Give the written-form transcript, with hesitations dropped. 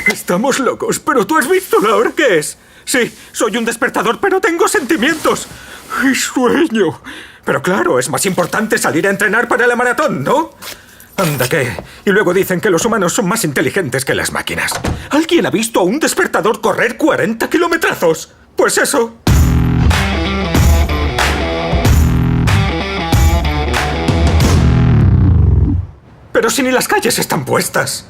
Estamos locos, pero ¿tú has visto la hora que es? Sí, soy un despertador, pero tengo sentimientos. Y sueño. Pero claro, es más importante salir a entrenar para la maratón, ¿no? Anda que... Y luego dicen que los humanos son más inteligentes que las máquinas. ¿Alguien ha visto a un despertador correr 40 kilometrazos? Pues eso. Pero si ni las calles están puestas.